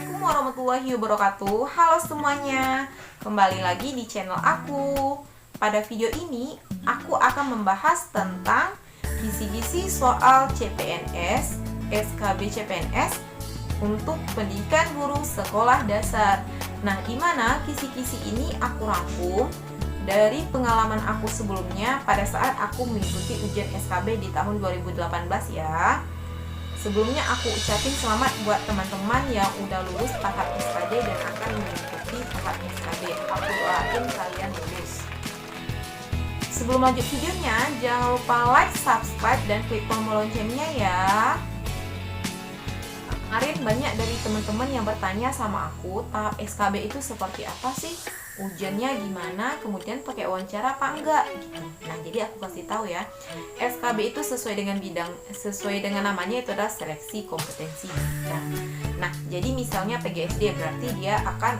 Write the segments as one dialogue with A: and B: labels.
A: Assalamualaikum warahmatullahi wabarakatuh. Halo semuanya, kembali lagi di channel aku. Pada video ini, aku akan membahas tentang kisi-kisi soal CPNS, SKB CPNS untuk pendidikan guru sekolah dasar. Nah, gimana kisi-kisi ini aku rangkum dari pengalaman aku sebelumnya pada saat aku mengikuti ujian SKB di tahun 2018 ya. Sebelumnya aku ucapin selamat buat teman-teman yang udah lulus tahap SKD dan akan mengikuti tahap SKB. Aku doain kalian lulus. Sebelum lanjut videonya, jangan lupa like, subscribe, dan klik tombol loncengnya ya. Kemarin banyak dari teman-teman yang bertanya sama aku, tahap SKB itu seperti apa sih? Ujiannya gimana? Kemudian pakai wawancara apa enggak? Gitu. Nah, jadi aku kasih tahu ya. SKB itu sesuai dengan namanya itu adalah seleksi kompetensi bidang. Nah, jadi misalnya PGSD berarti dia akan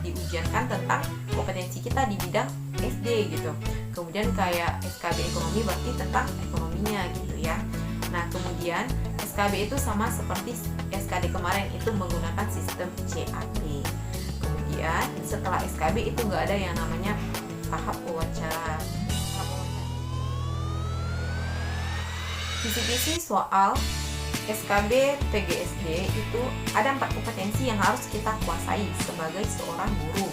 A: diujiankan tentang kompetensi kita di bidang SD gitu. Kemudian kayak SKB ekonomi berarti tentang ekonominya gitu ya. Nah, kemudian SKB itu sama seperti SKD kemarin, itu menggunakan sistem CAT. Kemudian setelah SKB itu nggak ada yang namanya tahap wawancara. Kisi-kisi soal SKB PGSD itu ada 4 kompetensi yang harus kita kuasai sebagai seorang guru.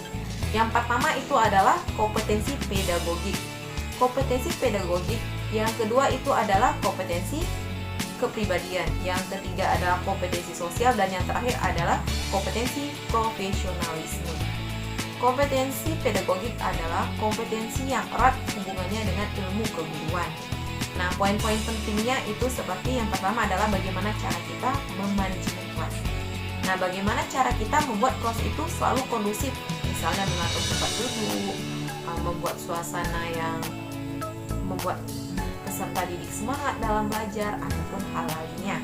A: Yang pertama itu adalah kompetensi pedagogik. Kompetensi pedagogik. Yang kedua itu adalah kompetensi kepribadian. Yang ketiga adalah kompetensi sosial, dan yang terakhir adalah kompetensi profesionalisme. Kompetensi pedagogik adalah kompetensi yang erat hubungannya dengan ilmu keguruan. Nah, poin-poin pentingnya itu seperti yang pertama adalah bagaimana cara kita memanajemen kelas. Nah, bagaimana cara kita membuat kelas itu selalu kondusif, misalnya mengatur tempat duduk, membuat suasana yang membuat peserta didik semangat dalam belajar ataupun hal lainnya.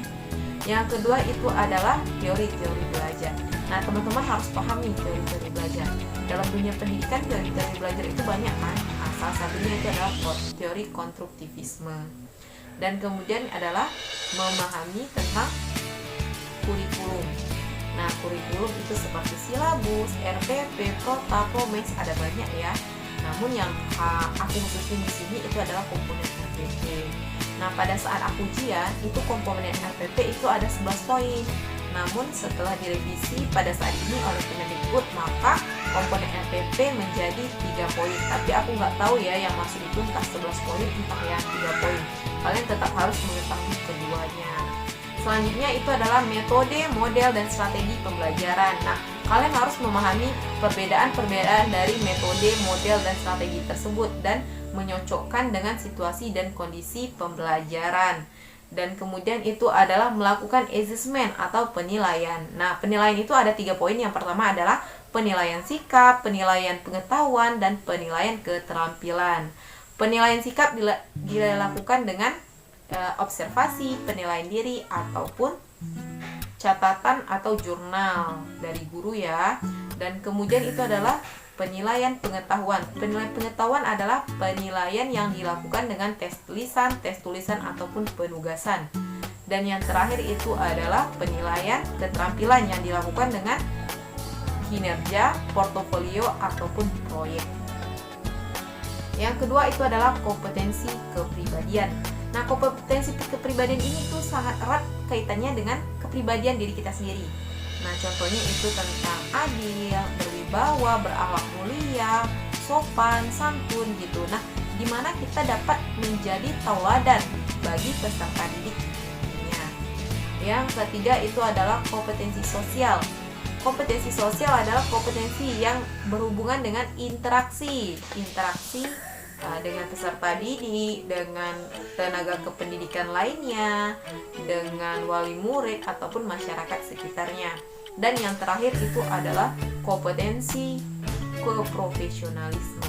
A: Yang kedua itu adalah teori-teori belajar. Nah, teman-teman harus pahami teori-teori belajar. Dalam dunia pendidikan, teori-teori belajar itu banyak kan. Salah satunya itu adalah teori konstruktivisme. Dan kemudian adalah memahami tentang kurikulum. Nah, kurikulum itu seperti silabus, RPP, Prota, Promex, ada banyak ya. Namun yang aku khususin di sini itu adalah komponen RPP. Nah, pada saat aku ujian itu komponen RPP itu ada 11 poin. Namun setelah direvisi pada saat ini oleh Kemendikbud, maka komponen RPP menjadi 3 poin. Tapi aku nggak tahu ya yang masuk itu entah 11 poin entah yang 3 poin. Kalian tetap harus mengetahui keduanya. Selanjutnya itu adalah metode, model, dan strategi pembelajaran. Nah, kalian harus memahami perbedaan-perbedaan dari metode, model, dan strategi tersebut dan menyocokkan dengan situasi dan kondisi pembelajaran. Dan kemudian itu adalah melakukan assessment atau penilaian. Nah, penilaian itu ada 3 poin. Yang pertama adalah penilaian sikap, penilaian pengetahuan, dan penilaian keterampilan. Penilaian sikap dilakukan dengan observasi, penilaian diri, ataupun catatan atau jurnal dari guru ya. Dan kemudian itu adalah penilaian pengetahuan. Penilaian pengetahuan adalah penilaian yang dilakukan dengan tes tulisan ataupun penugasan. Dan yang terakhir itu adalah penilaian keterampilan yang dilakukan dengan kinerja, portofolio, ataupun proyek. Yang kedua itu adalah kompetensi kepribadian. Nah, kompetensi kepribadian ini tuh sangat erat kaitannya dengan kepribadian diri kita sendiri. Nah, contohnya itu tentang adil, berwibawa, berakhlak mulia, sopan, santun gitu. Nah, gimana kita dapat menjadi tauladan bagi peserta didiknya. Yang ketiga itu adalah kompetensi sosial. Kompetensi sosial adalah kompetensi yang berhubungan dengan interaksi dengan peserta didik, dengan tenaga kependidikan lainnya, dengan wali murid ataupun masyarakat sekitarnya. Dan yang terakhir itu adalah kompetensi keprofesionalisme.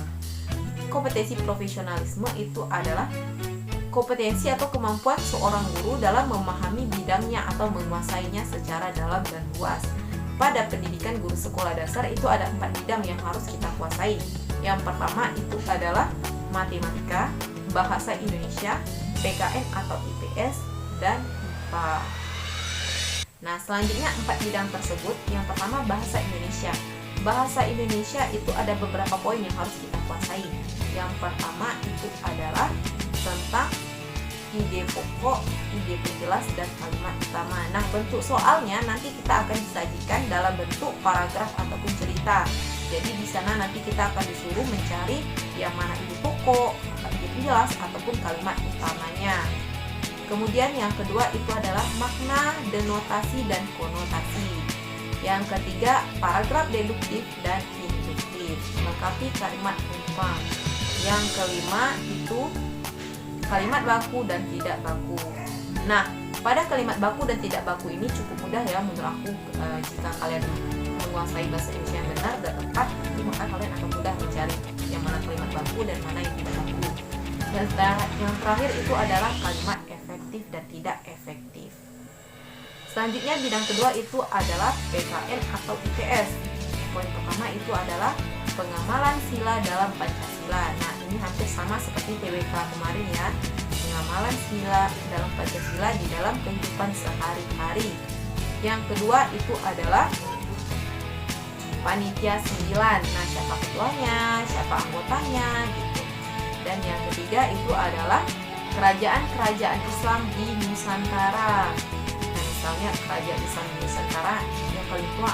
A: Kompetensi profesionalisme itu adalah kompetensi atau kemampuan seorang guru dalam memahami bidangnya atau menguasainya secara dalam dan luas. Pada pendidikan guru sekolah dasar itu ada 4 bidang yang harus kita kuasai. Yang pertama itu adalah matematika, bahasa Indonesia, PKN atau IPS, dan IPA. Nah, selanjutnya 4 bidang tersebut, yang pertama bahasa Indonesia. Bahasa Indonesia itu ada beberapa poin yang harus kita kuasai. Yang pertama itu adalah tentang ide pokok, ide penjelas, dan kalimat utama. Nah, bentuk soalnya nanti kita akan disajikan dalam bentuk paragraf ataupun cerita. Jadi di sana nanti kita akan disuruh mencari yang mana ide pokok, ide penjelas, ataupun kalimat utamanya. Kemudian yang kedua itu adalah makna, denotasi, dan konotasi. Yang ketiga, paragraf deduktif dan induktif, melengkapi kalimat penumpang. Yang kelima itu kalimat baku dan tidak baku. Nah, pada kalimat baku dan tidak baku ini cukup mudah ya menurut aku. Jika kalian menguasai bahasa Indonesia yang benar dan tepat, maka kalian akan mudah mencari yang mana kalimat baku dan mana yang tidak baku. Dan yang terakhir itu adalah kalimat efektif dan tidak efektif. Selanjutnya bidang kedua itu adalah PKN atau IPS. Poin pertama itu adalah pengamalan sila dalam Pancasila. Nah, ini hampir sama seperti TWK kemarin ya. Pengamalan sila dalam Pancasila di dalam kehidupan sehari-hari. Yang kedua itu adalah panitia 9. Nah, siapa ketuanya, siapa anggotanya gitu. Dan yang ketiga itu adalah kerajaan-kerajaan Islam di Nusantara. Nah, misalnya kerajaan Islam di Nusantara yang paling tua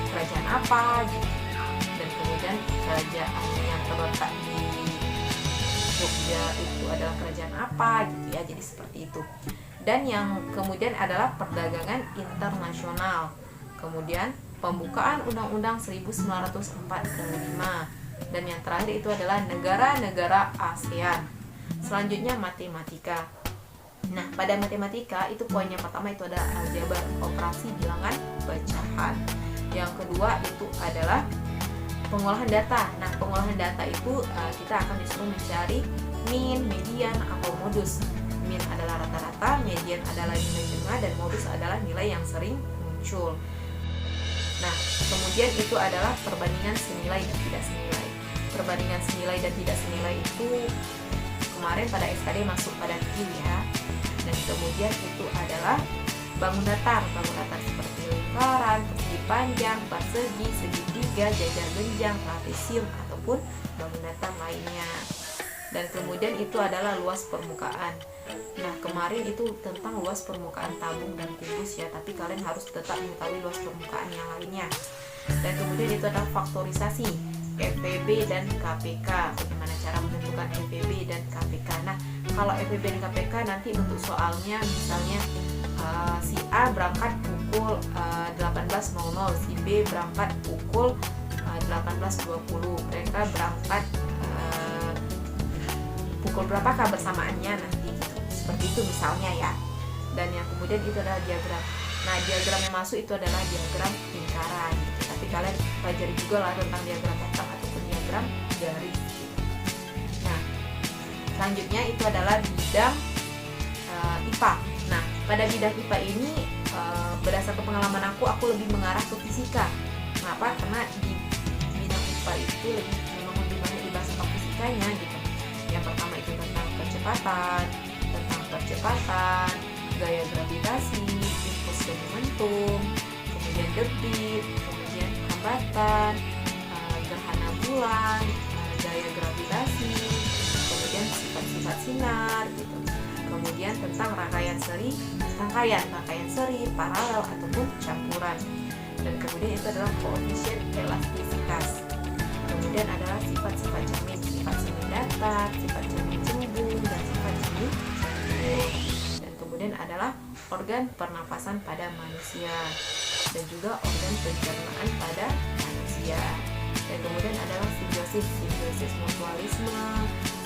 A: kerajaan apa gitu. Dan kemudian kerajaan yang terletak di Jogja itu adalah kerajaan apa gitu ya. Jadi seperti itu. Dan yang kemudian adalah perdagangan internasional. Kemudian pembukaan Undang-Undang 1945. Dan yang terakhir itu adalah negara-negara ASEAN. Selanjutnya matematika. Nah, pada matematika itu poin yang pertama itu adalah aljabar, operasi bilangan pecahan. Yang kedua itu adalah pengolahan data. Nah, pengolahan data itu kita akan disuruh mencari mean, median, atau modus. Mean adalah rata-rata, median adalah nilai tengah, dan modus adalah nilai yang sering muncul. Nah, kemudian itu adalah perbandingan senilai dan tidak senilai. Perbandingan senilai dan tidak senilai itu kemarin pada SKD masuk pada Q ya. Dan kemudian itu adalah bangun datar seperti lingkaran, persegi panjang, persegi, segitiga, jajar genjang, trapesium, ataupun bangun datar lainnya. Dan kemudian itu adalah luas permukaan. Nah, kemarin itu tentang luas permukaan tabung dan kubus ya, tapi kalian harus tetap mengetahui luas permukaan yang lainnya. Dan kemudian itu adalah faktorisasi, FPB dan KPK. Bagaimana cara menentukan FPB dan KPK? Nah, kalau FPB dan KPK nanti bentuk soalnya misalnya si A berangkat pukul 18.00, si B berangkat pukul 18.20. Mereka berangkat pukul berapakah bersamaannya nanti gitu. Seperti itu misalnya ya. Dan yang kemudian itu adalah diagram. Nah, diagram yang masuk itu adalah diagram lingkaran gitu. Tapi kalian pelajari juga lah tentang diagram kotak ataupun diagram garis gitu. Nah, selanjutnya itu adalah bidang IPA. Nah, pada bidang IPA ini berdasarkan pengalaman aku lebih mengarah ke fisika. Kenapa? Karena di bidang IPA itu memang lebih banyak dibahas tentang fisikanya gitu. Yang pertama itu tentang percepatan, gaya gravitasi, impuls dan momentum, kemudian debit, kemudian hambatan, gerhana bulan, gaya gravitasi, kemudian sifat-sifat sinar gitu. Kemudian tentang rangkaian seri, paralel ataupun campuran. Dan kemudian itu adalah koefisien elastisitas. Kemudian adalah sifat-sifat cermin, sifat cermin datar, sifat cermin cembung, dan sifat cermin cembung. Dan kemudian adalah organ pernapasan pada manusia dan juga organ pencernaan pada manusia. Dan kemudian adalah simbiosis mutualisme,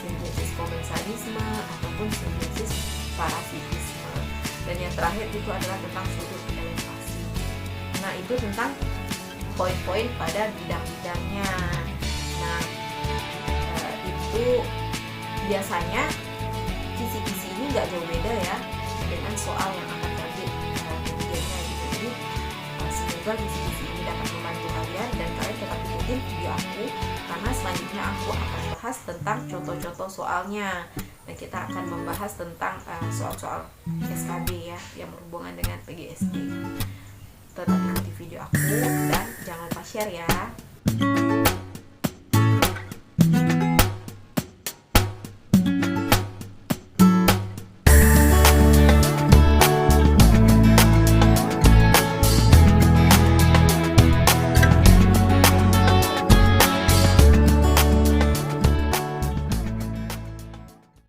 A: simbiosis komensalisme, ataupun simbiosis parasitisme. Dan yang terakhir itu adalah tentang sudut elevasi. Nah, itu tentang poin-poin pada bidang-bidangnya. Nah, itu biasanya kisi-kisi ini nggak jauh beda ya dengan soal yang akan terbit kemudiannya gitu. Jadi semoga kisi-kisi ini dapat membantu kalian dan kalian tetap ikutin video aku, karena selanjutnya aku akan bahas tentang contoh-contoh soalnya, dan kita akan membahas tentang soal-soal SKB ya yang berhubungan dengan PGSD. aku dan jangan lupa share ya.